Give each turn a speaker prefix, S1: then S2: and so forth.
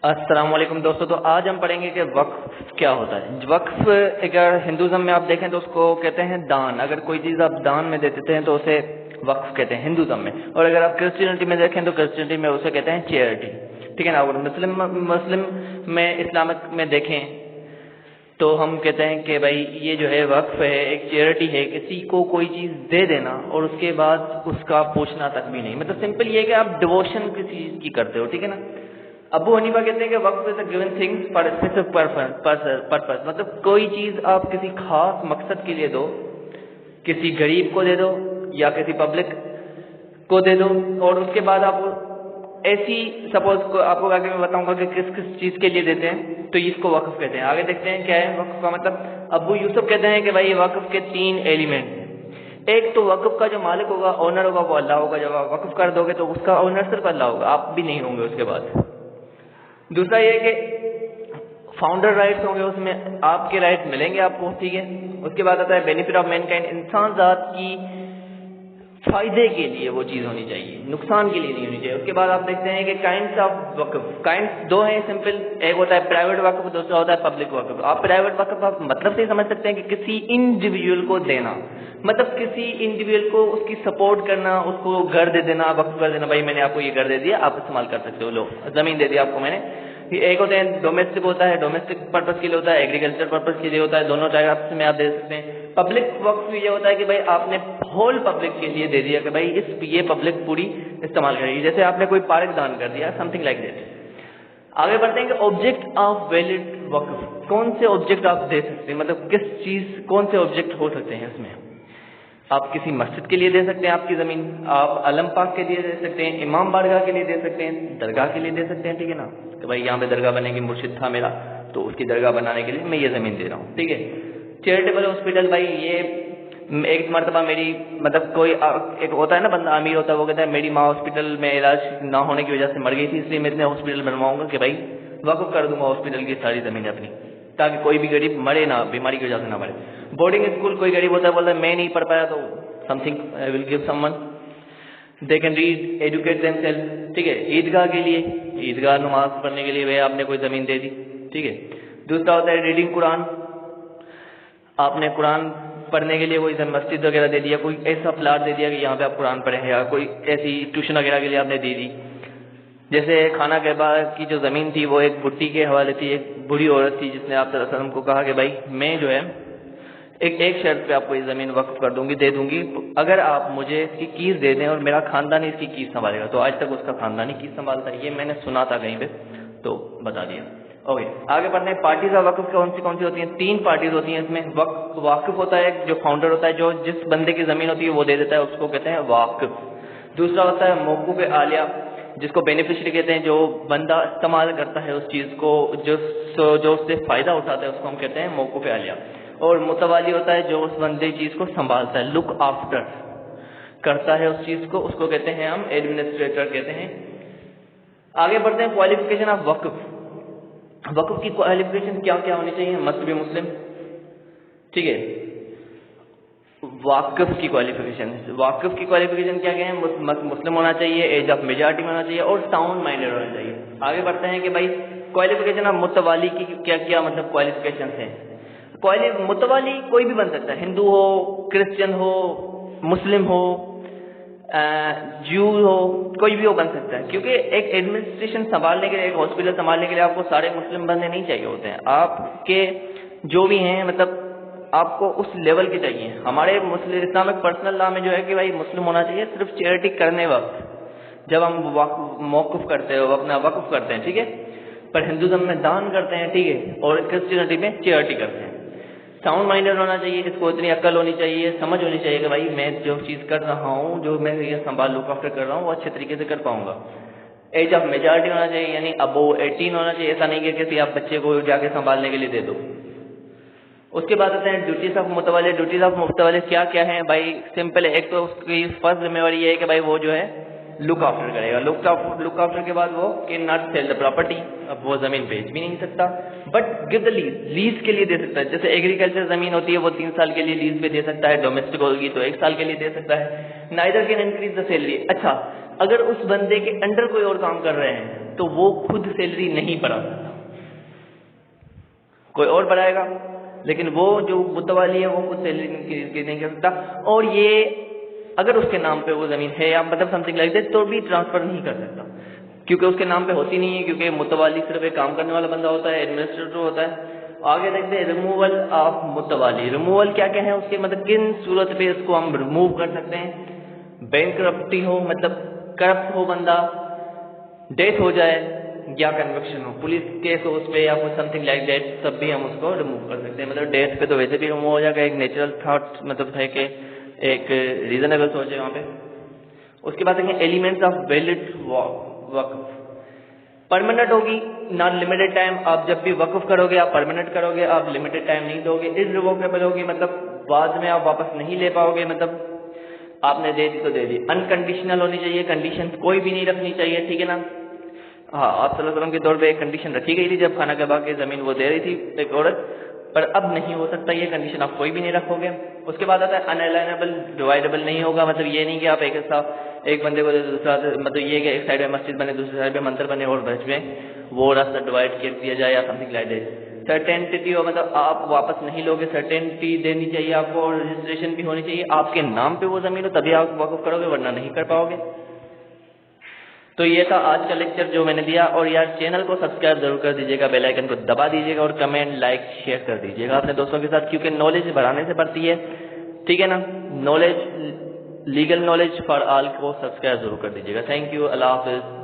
S1: السلام علیکم دوستو، تو آج ہم پڑھیں گے کہ وقف کیا ہوتا ہے۔ وقف اگر ہندوازم میں آپ دیکھیں تو اس کو کہتے ہیں دان۔ اگر کوئی چیز آپ دان میں دیتے ہیں تو اسے وقف کہتے ہیں ہندوازم میں، اور اگر آپ کرسچینٹی میں دیکھیں تو کرسچینٹی میں اسے کہتے ہیں چیریٹی، ٹھیک ہے نا۔ اور مسلم میں اسلامک میں دیکھیں تو ہم کہتے ہیں کہ بھائی یہ جو ہے وقف ہے، ایک چیریٹی ہے، کسی کو کوئی چیز دے دینا اور اس کے بعد اس کا پوچھنا تک بھی نہیں، مطلب سمپل یہ ہے کہ آپ ڈیووشن کسی چیز کی کرتے ہو، ٹھیک ہے نا۔ ابو حنیفہ کہتے ہیں کہ وقف is a given things for a specific purpose, مطلب کوئی چیز آپ کسی خاص مقصد کے لیے دو، کسی غریب کو دے دو یا کسی پبلک کو دے دو، اور اس کے بعد آپ ایسی سپوز آپ کو آگے میں بتاؤں گا کہ کس کس چیز کے لیے دیتے ہیں، تو اس کو وقف کہتے ہیں۔ آگے دیکھتے ہیں کیا ہے وقف کا مطلب۔ ابو یوسف کہتے ہیں کہ بھائی وقف کے 3 ایلیمنٹ ہیں۔ ایک تو وقف کا جو مالک ہوگا، آنر ہوگا، وہ اللہ ہوگا۔ جب آپ وقف کر دو گے تو اس کا آنر صرف اللہ ہوگا، آپ بھی نہیں ہوں گے اس کے بعد۔ دوسرا یہ کہ فاؤنڈر رائٹس ہوں گے، اس میں آپ کے رائٹ ملیں گے آپ کو، ٹھیک ہے۔ اس کے بعد آتا ہے بینیفٹ آف مین کائنڈ، انسان ذات کی فائدے کے لیے وہ چیز ہونی چاہیے، نقصان کے لیے نہیں ہونی چاہیے۔ اس کے بعد آپ دیکھتے ہیں کہ کائنڈس آف وقف، کائنڈس 2 ہیں سمپل، ایک ہوتا ہے پرائیویٹ وقف، دوسرا ہوتا ہے پبلک وقف۔ آپ پرائیویٹ وقف آپ مطلب سے ہی سمجھ سکتے ہیں کہ کسی انڈیویجول کو دینا، مطلب کسی انڈیویجول کو اس کی سپورٹ کرنا، اس کو گھر دے دینا، وقف کر دینا، بھائی میں نے آپ کو یہ گھر دے دیا، آپ استعمال کر سکتے ہو، لو زمین دے دی آپ کو میں نے۔ ایک ہوتے ہیں ڈومیسٹک ہوتا ہے، ڈومیسٹک پرپز کے لیے ہوتا ہے، ایگریکلچر پرپز کے لیے ہوتا ہے، دونوں ٹائپس میں آپ دے سکتے ہیں۔ پبلک وقف یہ ہوتا ہے کہ بھائی آپ نے ہول پبلک کے لیے دے دیا کہ بھائی یہ پبلک پوری استعمال کرے گی، جیسے آپ نے کوئی پارک دان کر دیا، سم تھنگ لائک دیٹ۔ آگے بڑھتے ہیں کہ آبجیکٹ آف ویلڈ وقف، کون سے آبجیکٹ آپ دے سکتے ہیں، مطلب کس چیز، کون سے آبجیکٹ ہو سکتے ہیں اس میں۔ آپ کسی مسجد کے لیے دے سکتے ہیں آپ کی زمین، آپ علم پاک کے لیے دے سکتے ہیں، امام بارگاہ کے لیے دے سکتے ہیں، درگاہ کے لیے دے سکتے ہیں، ٹھیک ہے نا، کہ بھائی یہاں پہ درگاہ بنے گی، مرشد تھا میرا تو اس کی درگاہ بنانے کے لیے میں یہ زمین دے رہا ہوں، ٹھیک ہے۔ چیریٹیبل ہاسپٹل، بھائی یہ ایک مرتبہ میری مطلب کوئی ایک ہوتا ہے نا بندہ امیر ہوتا ہے، وہ کہتا ہے میری ماں ہاسپٹل میں علاج نہ ہونے کی وجہ سے مر گئی تھی، اس لیے میں اتنے ہاسپٹل بنواؤں گا کہ بھائی وقف کر دوں گا ہاسپٹل کی ساری زمین اپنی، تاکہ کوئی بھی غریب مرے نہ، بیماری کی وجہ سے نہ مرے۔ بورڈنگ اسکول، کوئی غریب ہوتا ہے بولتا ہے میں نہیں پڑھ پایا تو something I will give someone, they can read, educate themselves، ٹھیک ہے۔ عیدگاہ کے لیے، عیدگاہ نماز پڑھنے کے لیے بھائی آپ نے کوئی زمین دے دی، ٹھیک ہے۔ دوسرا ہوتا ہے ریڈنگ قرآن، آپ نے قرآن پڑھنے کے لیے کوئی مسجد وغیرہ دے دیا، کوئی ایسا پلاٹ دے دیا کہ یہاں پہ آپ قرآن پڑھیں، یا کوئی ایسی ٹیوشن وغیرہ کے لیے آپ نے دے دی۔ جیسے خانہ کعبہ کی جو زمین تھی وہ ایک بڈھی کے حوالے تھی، ایک بوڑھی عورت تھی جس نے آپ صلی اللہ علیہ وسلم کو کہا کہ بھائی میں جو ہے ایک شرط پہ آپ کو یہ زمین وقف کر دوں گی، دے دوں گی، اگر آپ مجھے اس کی کیس دے دیں اور میرا خاندان اس کی کیس سنبھالے گا۔ تو آج تک اس کا خاندانی کیس سنبھالتا ہے، یہ میں نے سنا تھا کہیں پہ تو بتا دیا۔ اوکے، آگے بڑھتے ہیں۔ پارٹیز آف وقف کون سی ہوتی ہیں؟ 3 پارٹیز ہوتی ہیں اس میں۔ واقف ہوتا ہے جو فاؤنڈر ہوتا ہے، جو جس بندے کی زمین ہوتی ہے وہ دے دیتا ہے، اس کو کہتے ہیں واقف۔ دوسرا ہوتا ہے موقوف عالیہ، جس کو بینیفیشری کہتے ہیں، جو بندہ استعمال کرتا ہے اس چیز کو، جو اس سے فائدہ اٹھاتا ہے، اس کو ہم کہتے ہیں موقوف عالیہ۔ اور متوالی ہوتا ہے جو اس بندے چیز کو سنبھالتا ہے، لک آفٹر کرتا ہے اس چیز کو، اس کو کہتے ہیں ہم ایڈمنسٹریٹر کہتے ہیں۔ آگے بڑھتے ہیں کوالیفیکیشن آف وقف۔ وقف کی کوالیفیکیشن کیا کیا ہونی چاہیے؟ مسٹ بی مسلم، ٹھیک ہے۔ واقف کی کوالیفیکیشن کیا کیا ہے؟ مسلم ہونا چاہیے، ایج آف میجارٹی میں ہونا چاہیے، اور ساؤنڈ مائنڈیڈ ہونا چاہیے۔ آگے بڑھتے ہیں کہ بھائی کوالیفیکیشن آف متوالی کی کیا کیا مطلب کوالیفیکیشن ہیں۔ متوالی کوئی بھی بن سکتا ہے، ہندو ہو، کرسچن ہو، مسلم ہو، جیو ہو، کوئی بھی وہ بن سکتا ہے، کیونکہ ایک ایڈمنسٹریشن سنبھالنے کے لیے، ایک ہاسپٹل سنبھالنے کے لیے آپ کو سارے مسلم بندے نہیں چاہیے ہوتے ہیں، آپ کے جو بھی ہیں مطلب آپ کو اس لیول کے چاہیے۔ ہمارے اسلامک پرسنل لا میں جو ہے کہ بھائی مسلم ہونا چاہیے صرف چیریٹی کرنے وقت، جب ہم موقف کرتے ہیں، اپنا وقف کرتے ہیں، ٹھیک ہے، پر ہندوازم میں دان کرتے ہیں، ٹھیک ہے، اور کرسچینٹی میں چیریٹی کرتے ہیں۔ ساؤنڈ مائنڈیڈ ہونا چاہیے، اس کو اتنی عقل ہونی چاہیے، سمجھ ہونی چاہیے کہ بھائی میں جو چیز کر رہا ہوں، جو میں یہ سنبھال لک آفٹر کر رہا ہوں، وہ اچھے طریقے سے کر پاؤں گا۔ ایج آف میجارٹی ہونا چاہیے، یعنی ابو 18 ہونا چاہیے، ایسا نہیں کہ کسی آپ بچے کو جا کے سنبھالنے کے لیے دے دو۔ اس کے بعد آتے ہیں ڈیوٹیز آف متوالی۔ ڈیوٹیز آف متوالی کیا کیا ہیں بھائی؟ سمپل ہے، ایک تو اس کی فرسٹ ذمہ داری یہ ہے کہ بھائی وہ جو ہے لک آفٹر کرے گا، لک آفٹر کے بعد وہ can not sell the property, اب وہ زمین بیچ بھی نہیں سکتا، بٹ گیو دا لیز کے لیے دے سکتا ہے۔ جیسے ایگریکلچر زمین ہوتی ہے وہ 3 سال کے لیے لیز پہ دے سکتا ہے، ڈومیسٹک ہوگی تو 1 سال کے لیے دے سکتا ہے۔ Neither can increase the salary. اچھا، اگر اس بندے کے انڈر کوئی اور کام کر رہے ہیں تو وہ خود سیلری نہیں بڑھا سکتا، کوئی اور بڑھائے گا، لیکن وہ جو متوالی ہے وہ خود سیلری نہیں کر سکتا، اور یہ اگر اس کے نام پہ وہ زمین ہے یا مطلب سم تھنگ لائک دیٹ تو بھی ٹرانسفر نہیں کر سکتا، کیونکہ اس کے نام پہ ہوتی نہیں ہے، کیونکہ متوالی صرف ایک کام کرنے والا بندہ ہوتا ہے، ایڈمنسٹریٹر ہوتا ہے۔ آگے دیکھتے ہیں ریموول آف متوالی۔ ریموول کیا ہے اس کے مطلب کن صورت پہ اس کو ہم ریموو کر سکتے ہیں؟ بینک کرپٹی ہو، مطلب کرپٹ ہو بندہ، ڈیتھ ہو جائے یا کنوکشن ہو، پولیس کیس ہو اس پہ یا کچھ سم تھنگ لائک دیٹ، تب بھی ہم اس کو ریموو کر سکتے ہیں۔ مطلب ڈیتھ پہ تو ویسے بھی ریموو ہو جائے گا، ایک نیچرل تھاٹ مطلب ہے کہ ایک ریزنیبل سوچ ہے وہاں پہ۔ اس کے بعد دیکھیں ایلیمنٹس آف ویلڈ وقف، پرماننٹ ہوگی، نان لمیٹڈ ٹائم، آپ جب بھی وقف کرو گے آپ پرماننٹ کرو گے، آپ لمیٹڈ ٹائم نہیں دو گے۔ ارریووکیبل ہوگی، مطلب بعد میں آپ واپس نہیں لے پاؤ گے، مطلب آپ نے دے دی تو دے دی۔ انکنڈیشنل ہونی چاہیے، کنڈیشن کوئی بھی نہیں رکھنی چاہیے، ٹھیک ہے نا۔ ہاں، آپ صلی اللہ علیہ وسلم کے دور پہ ایک کنڈیشن رکھی گئی تھی جب خانہ کعبہ کی زمین وہ دے رہی تھی ایک عورت، پر اب نہیں ہو سکتا یہ کنڈیشن، آپ کوئی بھی نہیں رکھو گے۔ اس کے بعد آتا ہے انالائنیبل ڈیوائڈیبل نہیں ہوگا، مطلب یہ نہیں کہ آپ ایک حصہ ایک بندے کو دوسرا، مطلب یہ کہ ایک سائڈ میں مسجد بنے دوسری سائڈ میں مندر بنے اور بیچ میں وہ راستہ ڈیوائڈ کر دیا جائے یا something like that. Certainty ہو، مطلب آپ واپس نہیں لوگے، سرٹینٹی دینی چاہیے آپ کو، اور رجسٹریشن بھی ہونی چاہیے، آپ کے نام پہ وہ زمین ہو تبھی آپ وقف کرو گے ورنہ نہیں کر پاؤ گے۔ تو یہ تھا آج کا لیکچر جو میں نے دیا، اور یار چینل کو سبسکرائب ضرور کر دیجیے گا، بیل آئیکن کو دبا دیجیے گا، اور کمنٹ لائک شیئر کر دیجیے گا اپنے دوستوں کے ساتھ، کیونکہ نالج بڑھانے سے بڑھتی ہے، ٹھیک ہے نا۔ Knowledge, legal knowledge for all کو سبسکرائب ضرور کر دیجیے گا۔ تھینک یو، اللہ حافظ۔